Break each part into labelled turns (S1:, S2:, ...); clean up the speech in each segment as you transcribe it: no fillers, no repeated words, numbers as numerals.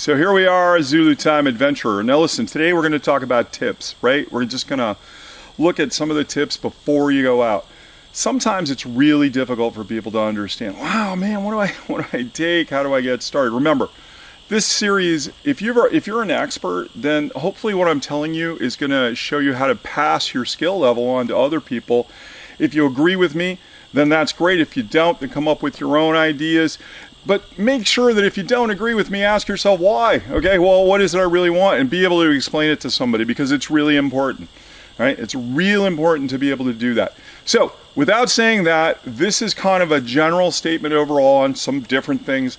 S1: So here we are, Zulu Time Adventurer. Now listen, today we're going to talk about tips, right? We're just going to look at some of the tips before you go out. Sometimes it's really difficult for people to understand. Wow, man, what do I take? How do I get started? Remember, this series, if you're an expert, then hopefully what I'm telling you is going to show you how to pass your skill level on to other people. If you agree with me, then that's great. If you don't, then come up with your own ideas. But make sure that if you don't agree with me, ask yourself why. Okay, well, what is it I really want? And be able to explain it to somebody, because it's really important. All right, it's real important to be able to do that. So, without saying that, this is kind of a general statement overall on some different things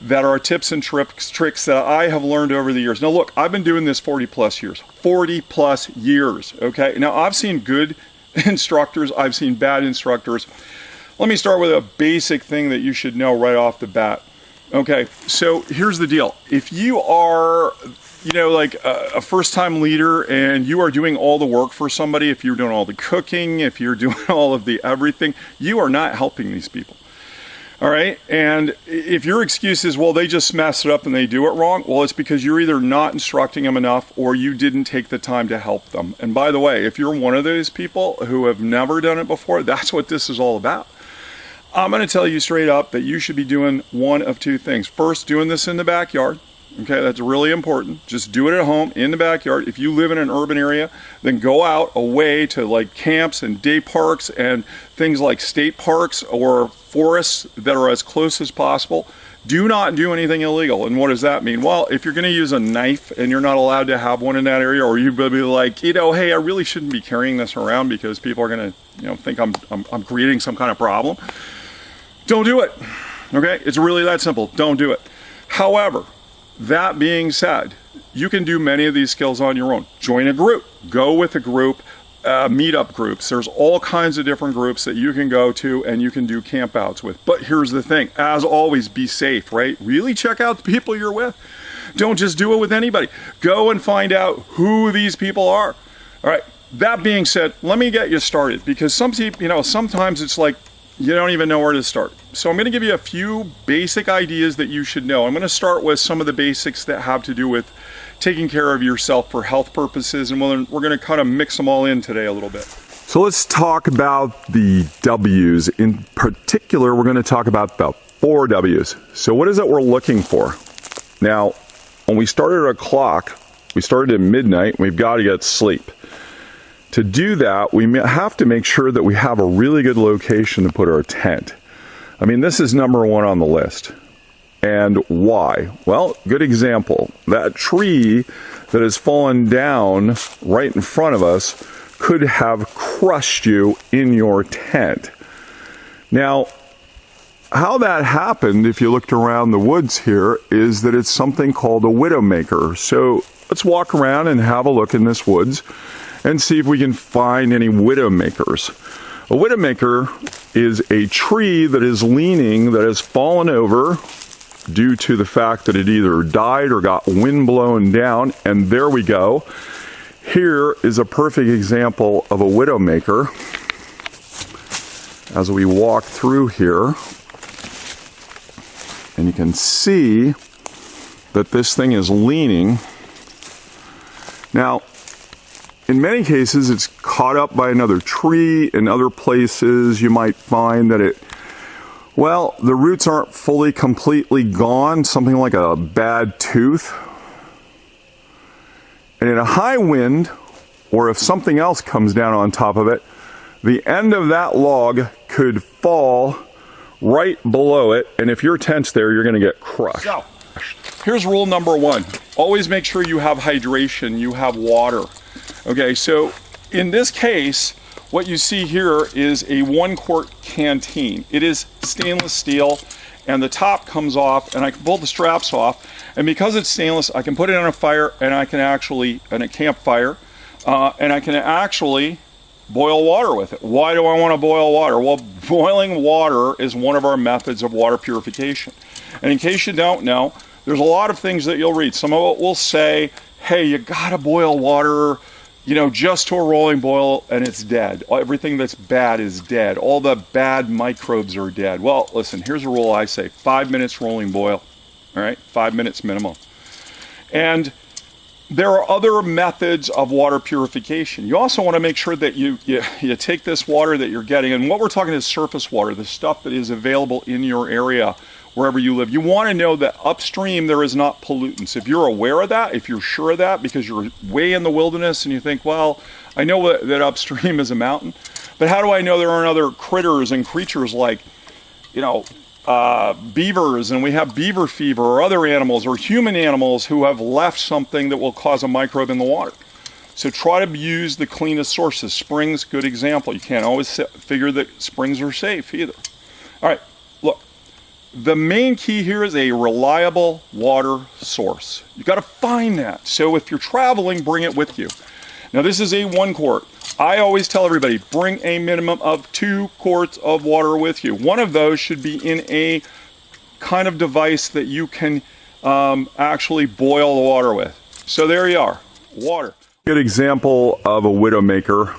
S1: that are tips and tricks that I have learned over the years. Now look, I've been doing this 40 plus years, okay? Now I've seen good instructors, I've seen bad instructors. Let me start with a basic thing that you should know right off the bat. Okay, so here's the deal. If you are, like a first-time leader and you are doing all the work for somebody, if you're doing all the cooking, if you're doing all of the everything, you are not helping these people. All right, and if your excuse is, well, they just mess it up and they do it wrong, well, it's because you're either not instructing them enough or you didn't take the time to help them. And by the way, if you're one of those people who have never done it before, that's what this is all about. I'm going to tell you straight up that you should be doing one of two things. First, doing this in the backyard. Okay, that's really important. Just do it at home in the backyard. If you live in an urban area, then go out away to like camps and day parks and things like state parks or forests that are as close as possible. Do not do anything illegal. And what does that mean? Well, if you're going to use a knife and you're not allowed to have one in that area, or you'd be like, hey, I really shouldn't be carrying this around because people are going to, think I'm creating some kind of problem. Don't do it. Okay, it's really that simple. Don't do it. However, that being said, you can do many of these skills on your own. Join a group. Go with a group. Meetup groups. There's all kinds of different groups that you can go to and you can do campouts with. But here's the thing. As always, be safe, right? Really check out the people you're with. Don't just do it with anybody. Go and find out who these people are. All right. That being said, let me get you started, because some people, sometimes it's like you don't even know where to start. So I'm going to give you a few basic ideas that you should know. I'm going to start with some of the basics that have to do with taking care of yourself for health purposes, and we're going to kind of mix them all in today a little bit. So let's talk about the W's. In particular, we're going to talk about the 4 W's. So what is it we're looking for? Now, when we started our clock, we started at midnight, and we've got to get sleep. To do that, we have to make sure that we have a really good location to put our tent. I mean, this is number 1 on the list. And why? Well, good example. That tree that has fallen down right in front of us could have crushed you in your tent. Now, how that happened, if you looked around the woods here, is that it's something called a widowmaker. So let's walk around and have a look in this woods and see if we can find any widowmakers. A widowmaker is a tree that is leaning, that has fallen over due to the fact that it either died or got wind blown down, and there we go. Here is a perfect example of a widowmaker. As we walk through here, and you can see that this thing is leaning. Now, in many cases, it's caught up by another tree. In other places, you might find that the roots aren't fully, completely gone, something like a bad tooth. And in a high wind, or if something else comes down on top of it, the end of that log could fall right below it, and if your tent's there, you're going to get crushed. So, here's rule number 1. Always make sure you have hydration, you have water. Okay, so in this case, what you see here is a 1-quart canteen. It is stainless steel, and the top comes off, and I can pull the straps off, and because it's stainless, I can put it on a fire, and I can actually, on a campfire, and I can actually boil water with it. Why do I want to boil water? Well, boiling water is one of our methods of water purification. And in case you don't know, there's a lot of things that you'll read. Some of it will say, hey, you gotta boil water, just to a rolling boil, and it's dead. Everything that's bad is dead. All the bad microbes are dead. Well, listen, here's a rule I say. 5 minutes rolling boil. All right? 5 minutes minimum. And there are other methods of water purification. You also want to make sure that you take this water that you're getting, and what we're talking is surface water, the stuff that is available in your area, wherever you live. You want to know that upstream there is not pollutants. If you're aware of that, if you're sure of that, because you're way in the wilderness and you think, well, I know that upstream is a mountain, but how do I know there aren't other critters and creatures like, beavers, and we have beaver fever, or other animals or human animals who have left something that will cause a microbe in the water. So try to use the cleanest sources. Springs, good example. You can't always figure that springs are safe either. All right, look, the main key here is a reliable water source. You got to find that. So if you're traveling, bring it with you. Now this is a 1 quart. I always tell everybody, bring a minimum of 2 quarts of water with you. One of those should be in a kind of device that you can actually boil the water with. So there you are, water. Good example of a widowmaker.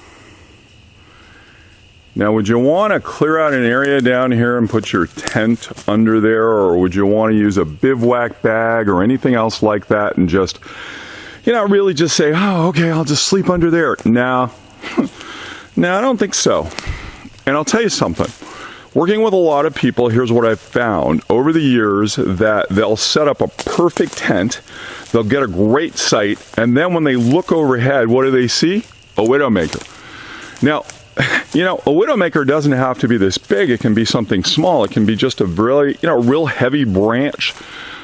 S1: Now, would you want to clear out an area down here and put your tent under there, or would you want to use a bivouac bag or anything else like that and just, really just say, oh, okay, I'll just sleep under there? No. No, I don't think so. And I'll tell you something. Working with a lot of people, here's what I've found over the years, that they'll set up a perfect tent, they'll get a great site, and then when they look overhead, what do they see? A widowmaker. Now, a widowmaker doesn't have to be this big. It can be something small. It can be just a really, real heavy branch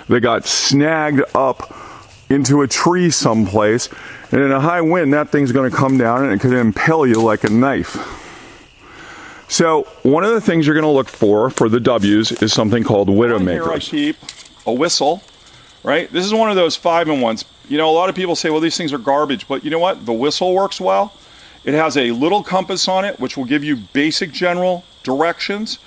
S1: that got snagged up into a tree someplace, and in a high wind that thing's going to come down and it could impale you like a knife. So one of the things you're going to look for the W's is something called widowmakers. Here I keep a whistle, right? This is one of those 5-in-1s. A lot of people say, well, these things are garbage, but you know what? The whistle works well. It has a little compass on it which will give you basic general directions.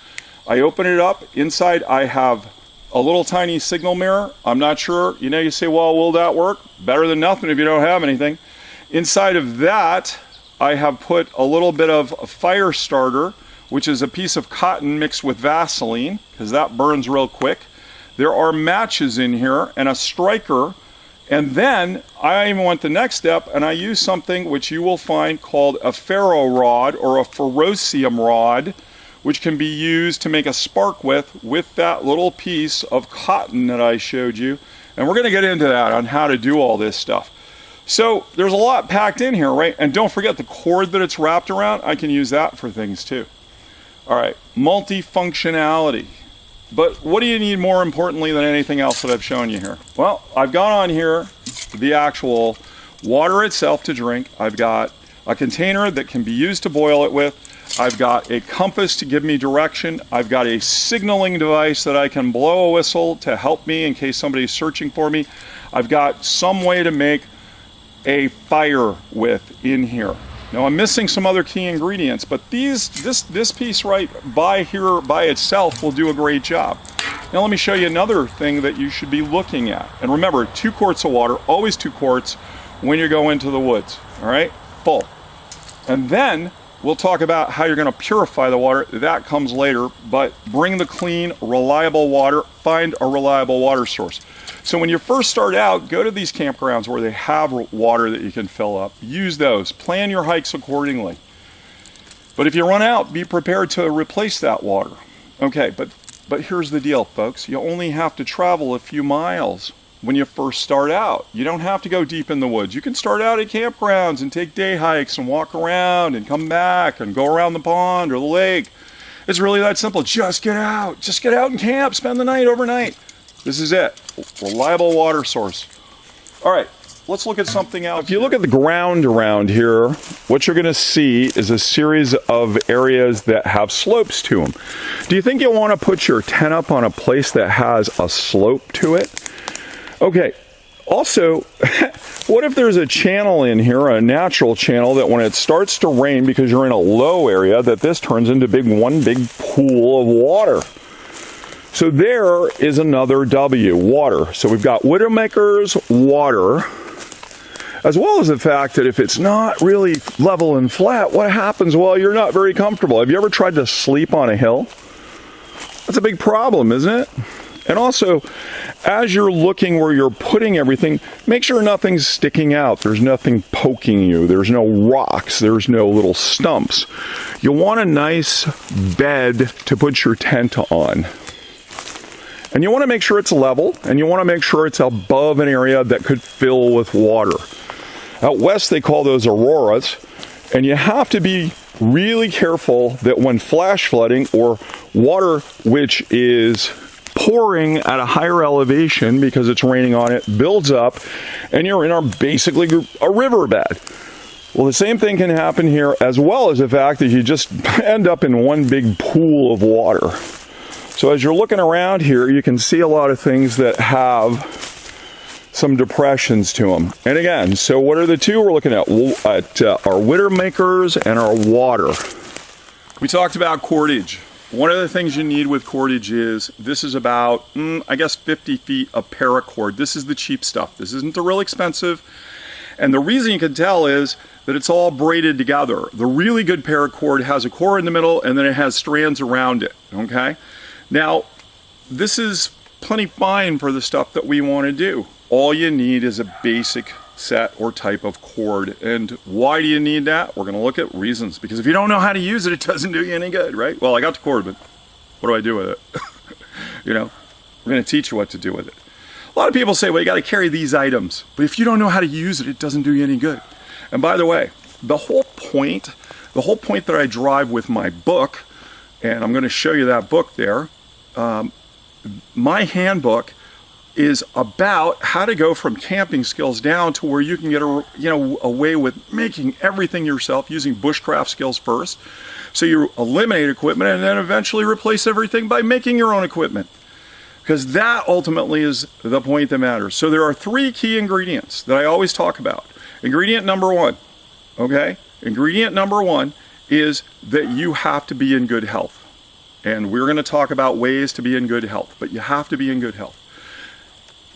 S1: I open it up. Inside I have a little tiny signal mirror. I'm not sure, you say, well, will that work? Better than nothing if you don't have anything. Inside of that, I have put a little bit of a fire starter, which is a piece of cotton mixed with Vaseline, because that burns real quick. There are matches in here and a striker. And then I even went the next step, and I use something which you will find called a ferro rod or a ferrocium rod, which can be used to make a spark with that little piece of cotton that I showed you. And we're going to get into that on how to do all this stuff. So there's a lot packed in here, right? And don't forget the cord that it's wrapped around. I can use that for things too. All right, multifunctionality. But what do you need more importantly than anything else that I've shown you here? Well, I've got on here the actual water itself to drink. I've got a container that can be used to boil it with. I've got a compass to give me direction. I've got a signaling device that I can blow a whistle to help me in case somebody's searching for me. I've got some way to make a fire with in here. Now I'm missing some other key ingredients, but this piece right by itself will do a great job. Now let me show you another thing that you should be looking at. And remember, 2 quarts of water, always 2 quarts when you go into the woods, all right? Full. And then we'll talk about how you're going to purify the water. That comes later, but bring the clean, reliable water. Find a reliable water source. So when you first start out, go to these campgrounds where they have water that you can fill up. Use those. Plan your hikes accordingly. But if you run out, be prepared to replace that water. Okay, but here's the deal, folks. You only have to travel a few miles when you first start out. You don't have to go deep in the woods. You can start out at campgrounds and take day hikes and walk around and come back and go around the pond or the lake. It's really that simple. Just get out. Just get out and camp. Spend the night overnight. This is it. Reliable water source. All right, let's look at something else. If you look at the ground around here, what you're going to see is a series of areas that have slopes to them. Do you think you'll want to put your tent up on a place that has a slope to it? Okay, also, what if there's a channel in here, a natural channel, that when it starts to rain because you're in a low area, that this turns into one big pool of water? So there is another W, water. So we've got widowmakers, water, as well as the fact that if it's not really level and flat, what happens? Well, you're not very comfortable. Have you ever tried to sleep on a hill? That's a big problem, isn't it? And also, as you're looking where you're putting everything, make sure nothing's sticking out. There's nothing poking you. There's no rocks. There's no little stumps. You want a nice bed to put your tent on. And you want to make sure it's level, and you want to make sure it's above an area that could fill with water. Out west, they call those auroras, and you have to be really careful that when flash flooding or water which is pouring at a higher elevation because it's raining on it builds up and you're in basically a riverbed. Well, the same thing can happen here, as well as the fact that you just end up in one big pool of water. So as you're looking around here, you can see a lot of things that have some depressions to them. And again, so what are the two? We're looking at our winter makers and our water. We talked about cordage. One of the things you need with cordage is, this is about, I guess 50 feet of paracord. This is the cheap stuff. This isn't the real expensive. And the reason you can tell is that it's all braided together. The really good paracord has a core in the middle and then it has strands around it, okay? Now, this is plenty fine for the stuff that we want to do. All you need is a basic set or type of cord. And why do you need that? We're going to look at reasons. Because if you don't know how to use it, it doesn't do you any good, right? Well, I got the cord, but what do I do with it? You know, we're going to teach you what to do with it. A lot of people say, well, you got to carry these items. But if you don't know how to use it, it doesn't do you any good. And by the way, the whole point that I drive with my book, and I'm going to show you that book there, my handbook is about how to go from camping skills down to where you can get away with making everything yourself using bushcraft skills first. So you eliminate equipment and then eventually replace everything by making your own equipment. Because that ultimately is the point that matters. So there are three key ingredients that I always talk about. Ingredient number one, okay? Ingredient number one is that you have to be in good health. And we're going to talk about ways to be in good health, but you have to be in good health.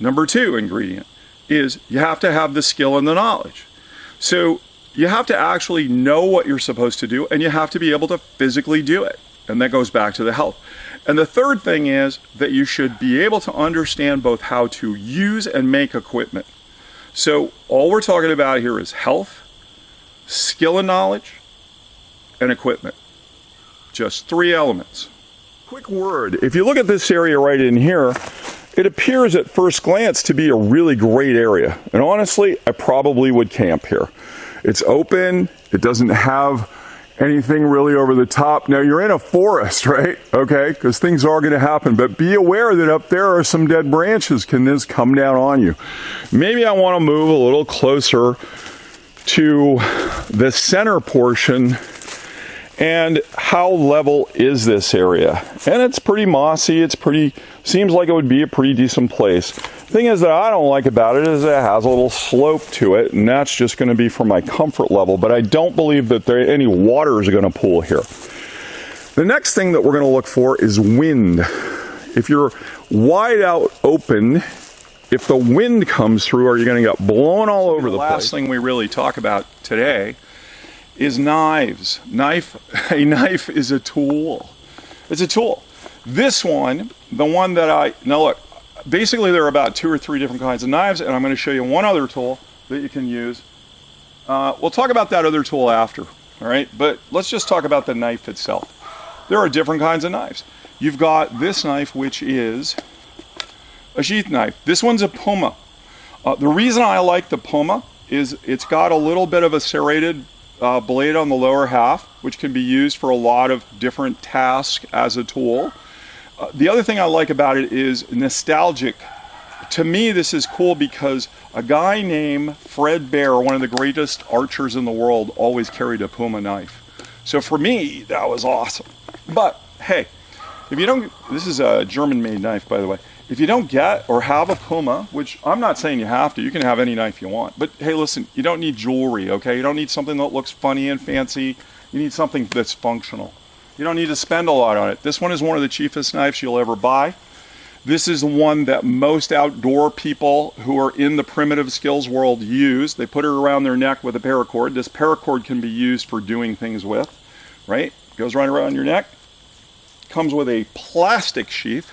S1: Number two ingredient is you have to have the skill and the knowledge. So you have to actually know what you're supposed to do, and you have to be able to physically do it. And that goes back to the health. And the third thing is that you should be able to understand both how to use and make equipment. So all we're talking about here is health, skill and knowledge, and equipment. Just three elements. Quick word, if you look at this area right in here, it appears at first glance to be a really great area. And honestly, I probably would camp here. It's open, it doesn't have anything really over the top. Now you're in a forest, right? Okay, because things are going to happen, but be aware that up there are some dead branches. Can this come down on you? Maybe I want to move a little closer to the center portion. And how level is this area? And it's pretty mossy. Seems like it would be a pretty decent place. Thing is that I don't like about it is it has a little slope to it, and that's just going to be for my comfort level. But I don't believe that any water is going to pool here. The next thing that we're going to look for is wind. If you're wide out open, if the wind comes through, are you going to get blown all over the place? The last thing we really talk about today is knives. A knife is a tool. It's a tool. This one, the one that now look, basically there are about 2 or 3 different kinds of knives, and I'm going to show you one other tool that you can use. We'll talk about that other tool after, all right? But let's just talk about the knife itself. There are different kinds of knives. You've got this knife, which is a sheath knife. This one's a Puma. The reason I like the Puma is it's got a little bit of a serrated blade on the lower half, which can be used for a lot of different tasks as a tool. The other thing I like about it is nostalgic. To me, this is cool because a guy named Fred Bear, one of the greatest archers in the world, always carried a Puma knife. So for me, that was awesome. But hey, if you don't, this is a German-made knife, by the way. If you don't get or have a Puma, which I'm not saying you have to, you can have any knife you want. But hey, listen, you don't need jewelry, okay? You don't need something that looks funny and fancy. You need something that's functional. You don't need to spend a lot on it. This one is one of the cheapest knives you'll ever buy. This is the one that most outdoor people who are in the primitive skills world use. They put it around their neck with a paracord. This paracord can be used for doing things with, right? Goes right around your neck. Comes with a plastic sheath.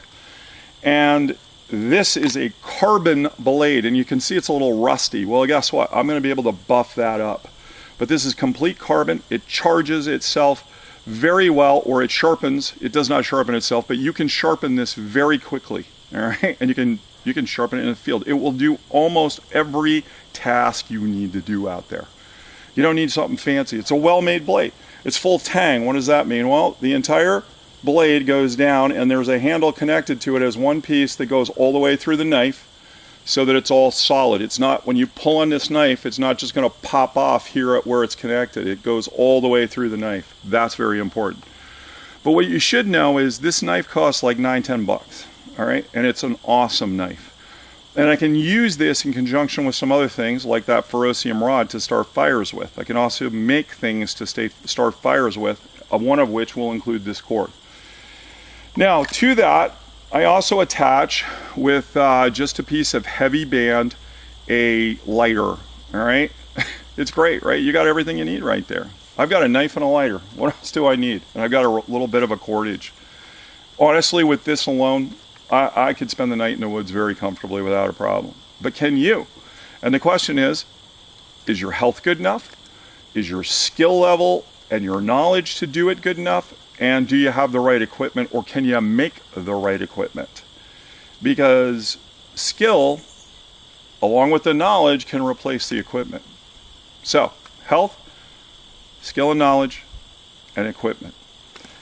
S1: And this is a carbon blade, and you can see it's a little rusty. Well, guess what? I'm going to be able to buff that up. But this is complete carbon. It charges itself very well, or it sharpens. It does not sharpen itself, but you can sharpen this very quickly. All right, and you can sharpen it in the field. It will do almost every task you need to do out there. You don't need something fancy. It's a well-made blade. It's full tang. What does that mean? Well, the entire blade goes down, and there's a handle connected to it as one piece that goes all the way through the knife, so that it's all solid. It's not, when you pull on this knife, it's not just going to pop off here at where it's connected. It goes all the way through the knife. That's very important. But what you should know is this knife costs like $9-10. All right, and it's an awesome knife. And I can use this in conjunction with some other things like that ferrocium rod to start fires with. I can also make things to start fires with, one of which will include this cord. Now, to that, I also attach with just a piece of heavy band a lighter. All right, it's great, right? You got everything you need right there. I've got a knife and a lighter. What else do I need? And I've got a little bit of a cordage. Honestly, with this alone, I could spend the night in the woods very comfortably without a problem. But can you? And the question is your health good enough? Is your skill level and your knowledge to do it good enough? And do you have the right equipment, or can you make the right equipment? Because skill, along with the knowledge, can replace the equipment. So, health, skill and knowledge, and equipment.